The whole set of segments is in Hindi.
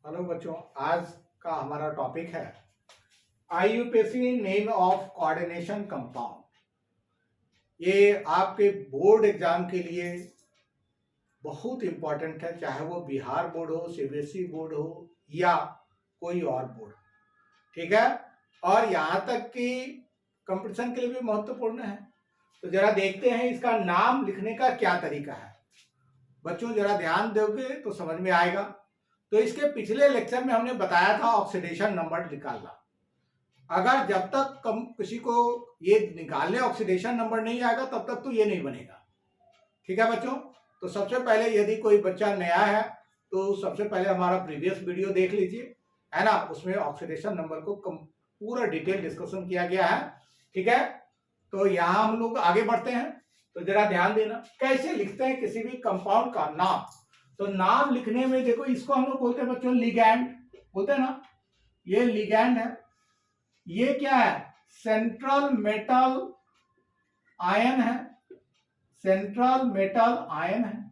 हेलो बच्चों, आज का हमारा टॉपिक है IUPAC name of coordination compound. ये आपके बोर्ड एग्जाम के लिए बहुत इंपॉर्टेंट है, चाहे वो बिहार बोर्ड हो, सीबीएसई बोर्ड हो या कोई और बोर्ड। ठीक है, और यहाँ तक कि कंपटीशन के लिए भी महत्वपूर्ण है। तो जरा देखते हैं इसका नाम लिखने का क्या तरीका है। बच्चों जरा ध्यान दोगे तो समझ में आएगा। तो इसके पिछले लेक्चर में हमने बताया था ऑक्सीडेशन नंबर निकालना। अगर जब तक किसी को ये निकालने ऑक्सीडेशन नंबर नहीं आएगा तब तक तो ये नहीं बनेगा। ठीक है बच्चों, तो सबसे पहले यदि कोई बच्चा नया है तो सबसे पहले हमारा प्रीवियस वीडियो देख लीजिए, है ना। उसमें ऑक्सीडेशन नंबर को पूरा डिटेल डिस्कशन किया गया है। ठीक है, तो यहाँ हम लोग आगे बढ़ते हैं। तो जरा ध्यान देना कैसे लिखते हैं किसी भी कंपाउंड का नाम। तो नाम लिखने में देखो, इसको हम लोग बोलते हैं बच्चों लिगैंड, बोलते हैं ना। ये लिगैंड है। ये क्या है? सेंट्रल मेटल आयन है। सेंट्रल मेटल आयन है।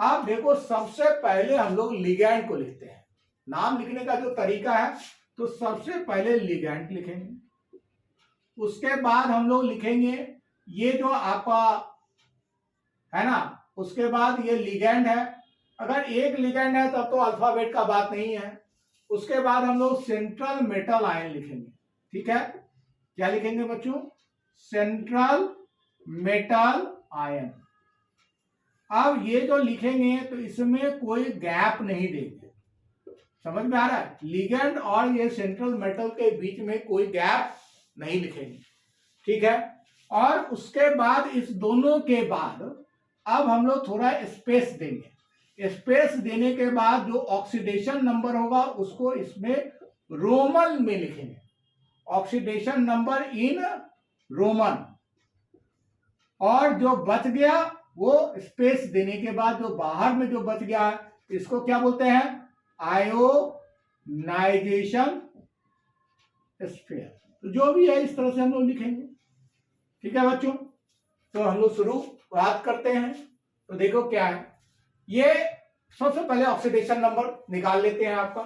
आप देखो, सबसे पहले हम लोग लिगैंड को लिखते हैं। नाम लिखने का जो तरीका है, तो सबसे पहले लिगैंड लिखेंगे, उसके बाद हम लोग लिखेंगे ये जो आपका है ना, उसके बाद ये लिगैंड है। अगर एक लिगैंड है तब तो अल्फाबेट का बात नहीं है। उसके बाद हम लोग सेंट्रल मेटल आयन लिखेंगे। ठीक है, क्या लिखेंगे बच्चों? Central metal ion. अब ये जो लिखेंगे तो इसमें कोई गैप नहीं देंगे। समझ में आ रहा है? लिगैंड और ये सेंट्रल मेटल के बीच में कोई गैप नहीं लिखेंगे। ठीक है, और उसके बाद इस दोनों के बाद अब हम लोग थोड़ा स्पेस देंगे। स्पेस देने के बाद जो ऑक्सीडेशन नंबर होगा उसको इसमें रोमन में लिखेंगे। Oxidation number in Roman. और जो बच गया वो स्पेस देने के बाद जो बाहर में जो बच गया इसको क्या बोलते हैं? Ionisation sphere. तो जो भी है इस तरह से हम लोग लिखेंगे। ठीक है बच्चों, तो हम लोग शुरुआत करते हैं। तो देखो क्या है, ये सबसे पहले ऑक्सीडेशन नंबर निकाल लेते हैं आपका।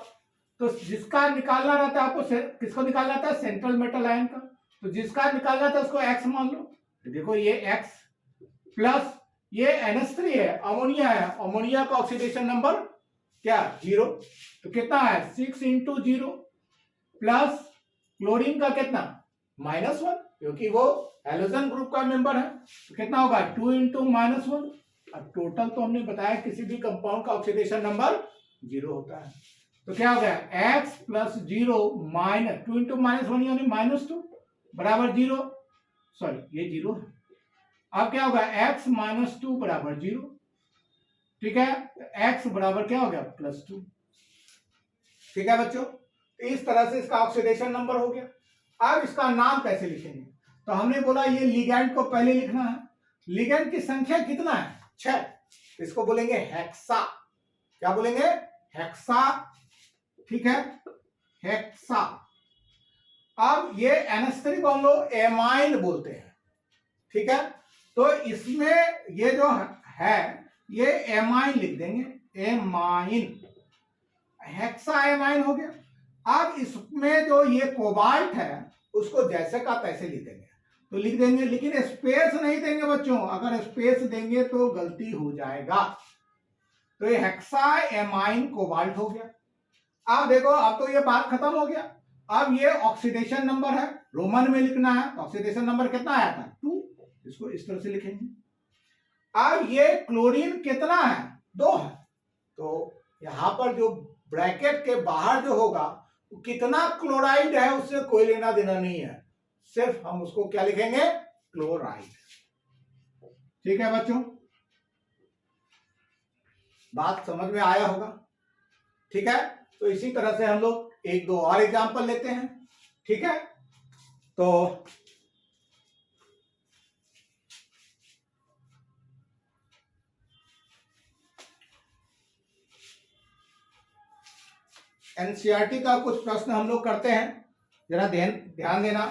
तो जिसका निकालना रहता है आपको, किसको निकालना था? सेंट्रल मेटल आयन का। तो जिसका निकालना था उसको एक्स मान लो। तो देखो ये एक्स प्लस ये NH3 है, अमोनिया है। अमोनिया का ऑक्सीडेशन नंबर क्या? 0। तो कितना है? 6 इंटू 0 प्लस क्लोरीन का कितना? -1, क्योंकि वो हैलोजन ग्रुप का मेंबर है। तो कितना होगा? 2 इंटू -1। अब टोटल तो हमने बताया किसी भी कंपाउंड का ऑक्सीडेशन नंबर 0 होता है। तो क्या हो गया? x प्लस 0 माइनस 2 इंटू -1 यानी -2 बराबर 0। सॉरी ये 0 है। अब क्या होगा? x माइनस 2 बराबर 0। ठीक है, तो x बराबर क्या हो गया? +2। ठीक है बच्चों, तो इस तरह से इसका ऑक्सीडेशन नंबर हो गया। अब इसका नाम कैसे लिखेंगे? तो हमने बोला ये लिगैंड को पहले लिखना है। लिगैंड की संख्या कितना है? 6। इसको बोलेंगे हेक्सा। क्या बोलेंगे? हेक्सा। ठीक है, हेक्सा। अब ये NH3 को हम लोग एमाइन बोलते हैं। ठीक है, तो इसमें ये जो है ये एमाइन लिख देंगे, एमाइन। हेक्सा एमाइन हो गया। अब इसमें जो ये कोबाल्ट है उसको जैसे का तैसे लिख देंगे। तो लिख देंगे, लेकिन स्पेस नहीं देंगे बच्चों। अगर स्पेस देंगे तो गलती हो जाएगा। तो ये हेक्सा एमाइन कोबाल्ट हो गया। अब देखो, अब तो ये बात खत्म हो गया। अब ये ऑक्सीडेशन नंबर है, रोमन में लिखना है। ऑक्सीडेशन नंबर कितना आया था? 2। इसको इस तरह से लिखेंगे। अब ये क्लोरीन कितना है? 2 है। तो यहां पर जो ब्रैकेट के बाहर जो होगा वो कितना क्लोराइड है उससे कोई लेना देना नहीं है, सिर्फ हम उसको क्या लिखेंगे? क्लोराइड। ठीक है बच्चों, बात समझ में आया होगा। ठीक है, तो इसी तरह से हम लोग एक दो और एग्जांपल लेते हैं। ठीक है, तो एनसीईआरटी का कुछ प्रश्न हम लोग करते हैं, जरा ध्यान देना।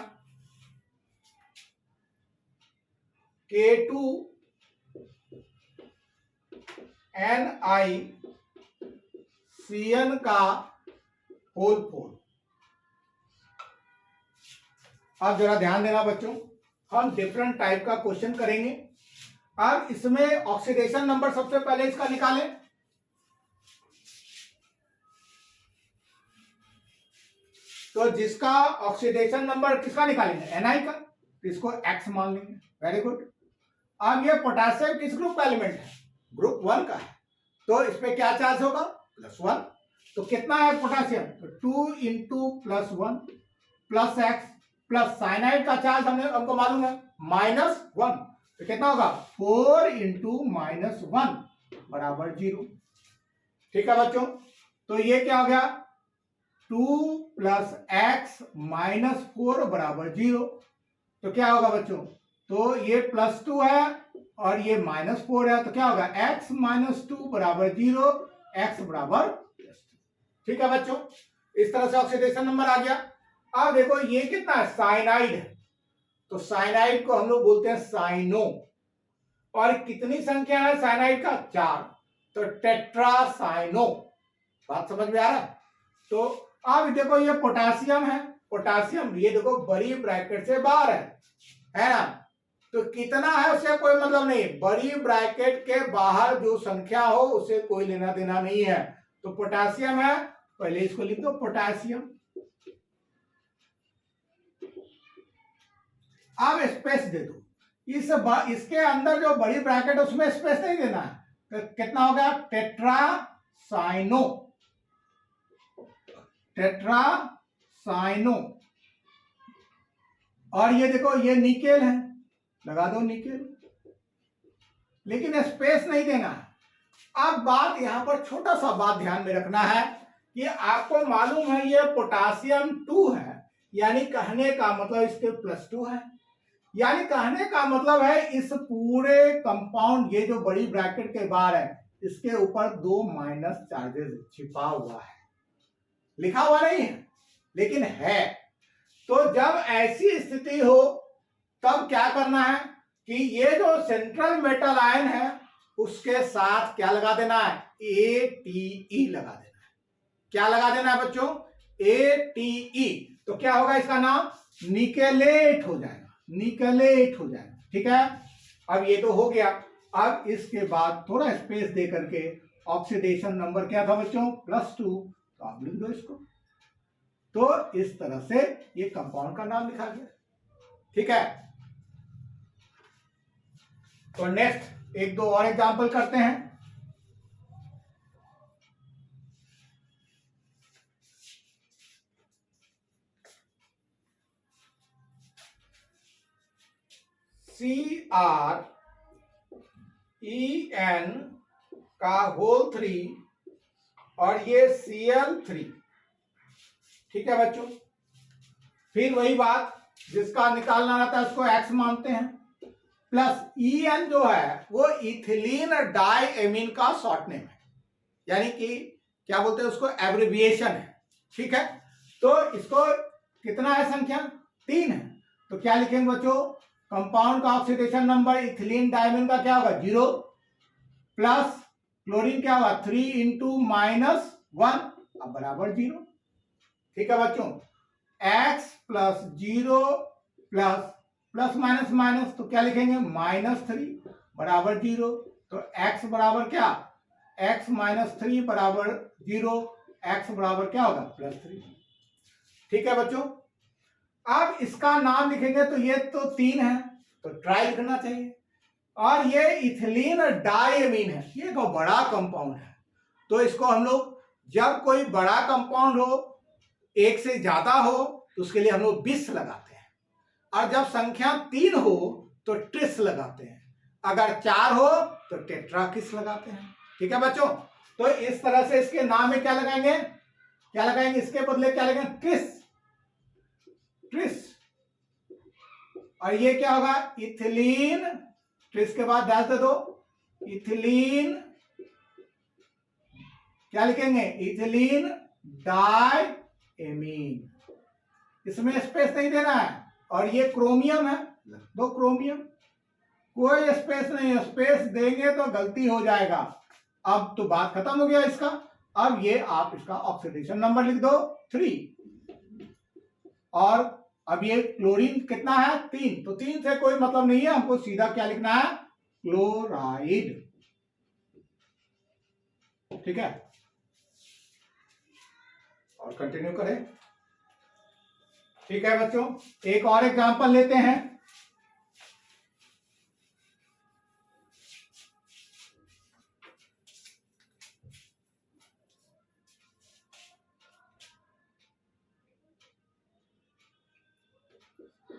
K2NI Cn का होल 4। अब जरा ध्यान देना बच्चों, हम डिफरेंट टाइप का क्वेश्चन करेंगे। अब इसमें ऑक्सीडेशन नंबर सबसे पहले इसका निकालें। तो जिसका ऑक्सीडेशन नंबर किसका निकालेंगे, Ni का, तो इसको X मान लेंगे। Very good. अब ये पोटेशियम किस ग्रुप का एलिमेंट है, ग्रुप 1 का है, तो इस पे क्या चार्ज होगा, +1। तो कितना है पोटेशियम, तो 2 into +1 plus x plus cyanide का चार्ज हमको मालूम है -1, तो कितना होगा 4 इंटू -1 बराबर 0। ठीक है बच्चों, तो ये क्या हो गया 2 प्लस एक्स -4 बराबर 0। तो क्या होगा बच्चों, तो ये +2 है और ये -4 है, तो क्या होगा x -2 बराबर 0, x बराबर +2। ठीक है बच्चों, इस तरह से ऑक्सीडेशन नंबर आ गया। अब देखो ये कितना है, साइनाइड है, तो साइनाइड को हम लोग बोलते हैं साइनो। और कितनी संख्या है साइनाइड का, 4, तो टेट्रासाइनो। बात समझ में आ रहा है। तो अब देखो ये पोटेशियम है, पोटेशियम ये देखो बड़ी ब्रैकेट से बाहर है ना, तो कितना है उससे कोई मतलब नहीं, बड़ी ब्रैकेट के बाहर जो संख्या हो उससे कोई लेना देना नहीं है। तो पोटेशियम है, पहले इसको लिख दो पोटेशियम। अब स्पेस दे दो, इसके अंदर जो बड़ी ब्रैकेट है उसमें स्पेस नहीं देना है, तो कितना हो गया टेट्रासाइनो, टेट्रासाइनो। और ये देखो ये निकेल है, लगा दो निकेल, लेकिन स्पेस नहीं देना है। अब बात यहां पर छोटा सा बात ध्यान में रखना है कि आपको मालूम है ये पोटेशियम 2 है, यानी कहने का मतलब इसके +2 है, यानी कहने का मतलब है इस पूरे कंपाउंड, ये जो बड़ी ब्रैकेट के बाहर है इसके ऊपर 2 माइनस चार्जेस छिपा हुआ है, लिखा हुआ नहीं है लेकिन है। तो जब ऐसी स्थिति हो तब क्या करना है कि ये जो सेंट्रल मेटल आयन है उसके साथ क्या लगा देना है, ATE लगा देना है। क्या लगा देना है बच्चों, ATE। तो क्या होगा, इसका नाम निकेलेट हो जाएगा, निकेलेट हो जाएगा। ठीक है, अब ये तो हो गया। अब इसके बाद थोड़ा स्पेस दे करके ऑक्सीडेशन नंबर क्या था बच्चों, +2, तो आप लिख दो इसको। तो इस तरह से ये कंपाउंड का नाम लिखा गया। ठीक है, तो नेक्स्ट 1-2 और एग्जांपल करते हैं। CrEn का होल 3 और ये Cl3। ठीक है बच्चों, फिर वही बात, जिसका निकालना रहता है उसको x मानते हैं, प्लस En जो है वो इथिलीन डाइएमीन का शॉर्ट नेम है, यानी कि क्या बोलते हैं उसको, एब्रिविएशन है। ठीक है, तो इसको कितना है संख्या, 3 है, तो क्या लिखेंगे बच्चों, कंपाउंड का ऑक्सीडेशन नंबर इथिलीन डाइएमीन का क्या होगा 0, प्लस क्लोरीन क्या होगा 3 इंटू -1 अब बराबर 0। ठीक है बच्चों, x plus 0 plus minus minus, तो क्या लिखेंगे -3 बराबर 0। तो x बराबर क्या, x -3 बराबर 0, x बराबर क्या होगा +3। ठीक है बच्चों, अब इसका नाम लिखेंगे, तो ये तो 3 है तो ट्राई लिखना चाहिए, और ये इथिलीन डाइएमीन है, ये एक बड़ा कंपाउंड है। तो इसको हम लोग जब कोई बड़ा कंपाउंड हो, एक से ज्यादा हो, तो उसके लिए हम लोग बिस लगाते हैं, और जब संख्या 3 हो तो ट्रिस लगाते हैं, अगर 4 हो तो टेट्राकिस लगाते हैं। ठीक है बच्चों, तो इस तरह से इसके नाम में क्या लगाएंगे, क्या लगाएंगे, इसके बदले क्या लगाएंगे, ट्रिस, ट्रिस। और ये क्या होगा, इथिलीन, ट्रिस के बाद डाल दे दो इथिलीन, क्या लिखेंगे, इथिलीन डाइएमीन, इसमें स्पेस नहीं देना है। और ये क्रोमियम है, दो क्रोमियम, कोई स्पेस नहीं है, स्पेस देंगे तो गलती हो जाएगा। अब तो बात खत्म हो गया इसका। अब ये आप इसका ऑक्सीडेशन नंबर लिख दो 3, और अब ये क्लोरीन कितना है 3, तो 3 से कोई मतलब नहीं है, हमको सीधा क्या लिखना है क्लोराइड। ठीक है, और कंटिन्यू करें। ठीक है बच्चों, एक और एग्जांपल लेते हैं।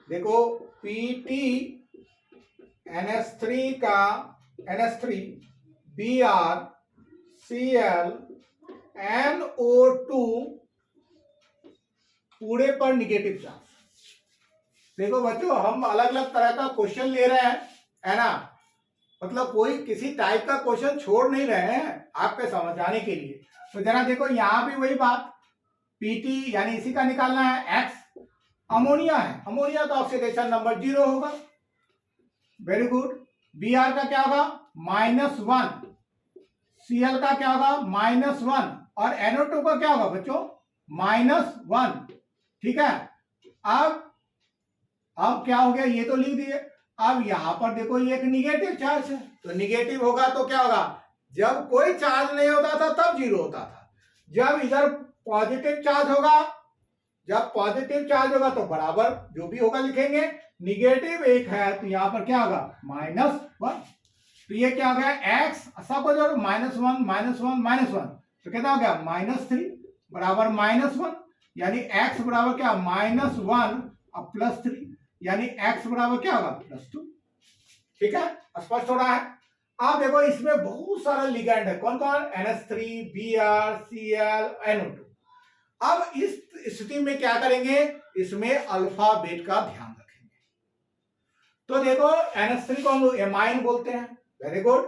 देखो PT NH3 का NH3 Br Cl NO2 पूरे पर निगेटिव चार्ज। देखो बच्चों, हम अलग अलग तरह का क्वेश्चन ले रहे हैं, है ना, मतलब कोई किसी टाइप का क्वेश्चन छोड़ नहीं रहे हैं आपके समझाने के लिए। तो जरा देखो यहाँ भी वही बात, PT यानी इसी का निकालना है, X अमोनिया है, अमोनिया का ऑक्सीडेशन नंबर 0 होगा। Very good. Br का क्या होगा -1, Cl का क्या होगा -1, और NO2 का क्या होगा बच्चों -1। ठीक है, अब क्या हो गया, ये तो लिख दिए। अब यहां पर देखो ये एक निगेटिव चार्ज है, तो निगेटिव होगा तो क्या होगा, जब कोई चार्ज नहीं होता था तब 0 होता था, जब इधर पॉजिटिव चार्ज होगा, जब पॉजिटिव चार्ज होगा तो बराबर जो भी होगा लिखेंगे, निगेटिव 1 है तो यहां पर क्या होगा -1। तो ये क्या हो गया x सबको जोड़ो -1 -1 -1, तो कितना हो गया -3 बराबर -1, यानी x बराबर क्या -1 अब +3, यानी x बराबर क्या होगा +2। ठीक है, स्पष्ट हो रहा है। आप देखो इसमें बहुत सारा लिगेंड है, कौन कौन, NH3 Br Cl NO2। अब इस स्थिति में क्या करेंगे, इसमें अल्फाबेट का ध्यान रखेंगे। तो देखो NH3 को हम लोग एमाइन बोलते हैं, वेरी गुड।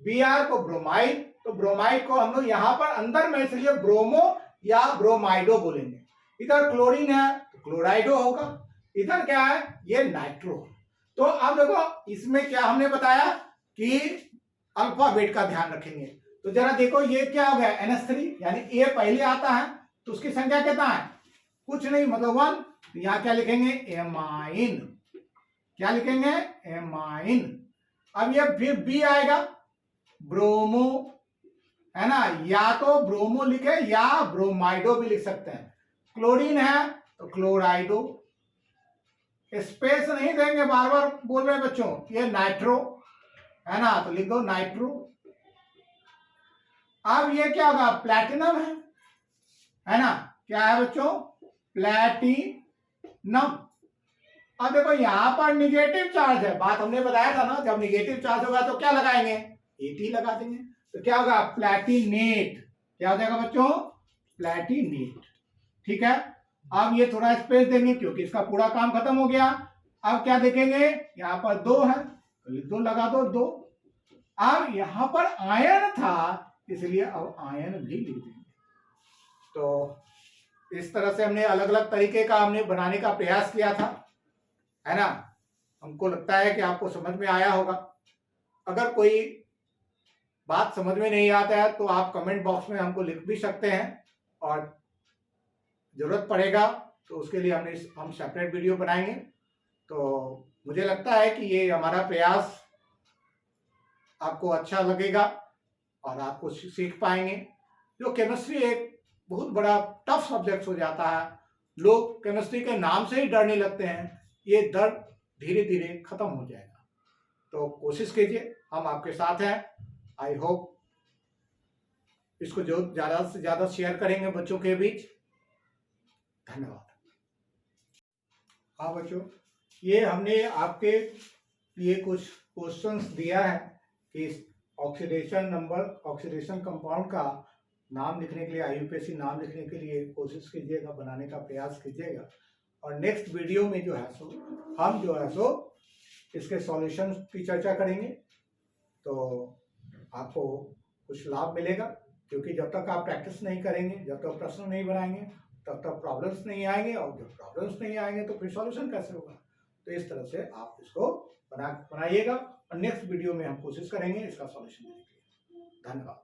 Br को ब्रोमाइड, तो ब्रोमाइड को हम लोग यहां पर अंदर में इसलिए ब्रोमो या ब्रोमाइडो बोलेंगे। इधर क्लोरीन है तो क्लोराइडो होगा, इधर क्या है ये नाइट्रो। तो अब देखो इसमें क्या हमने बताया कि अल्फाबेट का ध्यान रखेंगे। तो जरा देखो ये क्या हो गया NH3, यानी A पहले आता है तो उसकी संख्या कितना है, कुछ नहीं मतलब 1, तो यहां क्या लिखेंगे एमाइन, क्या लिखेंगे एमाइन। अब ये फिर B आएगा ब्रोमो, है ना, या तो ब्रोमो लिखे या ब्रोमाइडो भी लिख सकते हैं। क्लोरीन है तो क्लोराइडो, स्पेस नहीं देंगे, बार बार बोल रहे हैं बच्चों, ये नाइट्रो है ना, तो लिख दो नाइट्रो। अब ये क्या होगा प्लैटिनम है ना, क्या है बच्चों प्लैटिनम। अब देखो यहां पर निगेटिव चार्ज है, बात हमने बताया था ना, जब निगेटिव चार्ज होगा तो क्या लगाएंगे AT लगा देंगे, तो क्या होगा प्लैटिनेट, क्या हो जाएगा बच्चों प्लैटिनेट। ठीक है, अब ये थोड़ा स्पेस देंगे क्योंकि इसका पूरा काम खत्म हो गया। अब क्या देखेंगे, यहाँ पर 2 है तो लिख दो, लगा दो 2। अब यहाँ पर आयन था इसलिए अब आयन भी लिख देंगे। तो इस तरह से हमने अलग अलग तरीके का हमने बनाने का प्रयास किया था, है ना। हमको लगता है कि आपको समझ में आया होगा। अगर कोई बात समझ में नहीं आता है तो आप कमेंट बॉक्स में हमको लिख भी सकते हैं, और जरूरत पड़ेगा तो उसके लिए हम सेपरेट वीडियो बनाएंगे। तो मुझे लगता है कि ये हमारा प्रयास आपको अच्छा लगेगा और आप कुछ सीख पाएंगे। जो केमिस्ट्री एक बहुत बड़ा टफ सब्जेक्ट हो जाता है, लोग केमिस्ट्री के नाम से ही डरने लगते हैं, ये डर धीरे धीरे खत्म हो जाएगा। तो कोशिश कीजिए, हम आपके साथ हैं। आई होप इसको जो ज्यादा से ज्यादा शेयर करेंगे बच्चों के बीच। धन्यवाद। हाँ बच्चों, ये हमने आपके लिए कुछ क्वेश्चंस दिया है कि ऑक्सीडेशन नंबर, ऑक्सीडेशन कंपाउंड का नाम लिखने के लिए, IUPAC नाम लिखने के लिए कोशिश कीजिएगा, बनाने का प्रयास कीजिएगा। और नेक्स्ट वीडियो में जो है सो हम जो है सो इसके सॉल्यूशन की चर्चा करेंगे। तो आपको कुछ लाभ मिलेगा, क्योंकि जब तक आप प्रैक्टिस नहीं करेंगे, जब तक प्रश्न नहीं बनाएंगे, तब तक प्रॉब्लम्स नहीं आएंगे, और जब प्रॉब्लम्स नहीं आएंगे तो फिर सॉल्यूशन कैसे होगा। तो इस तरह से आप इसको बनाइएगा, और नेक्स्ट वीडियो में हम कोशिश करेंगे इसका सॉल्यूशन देने के लिए। धन्यवाद।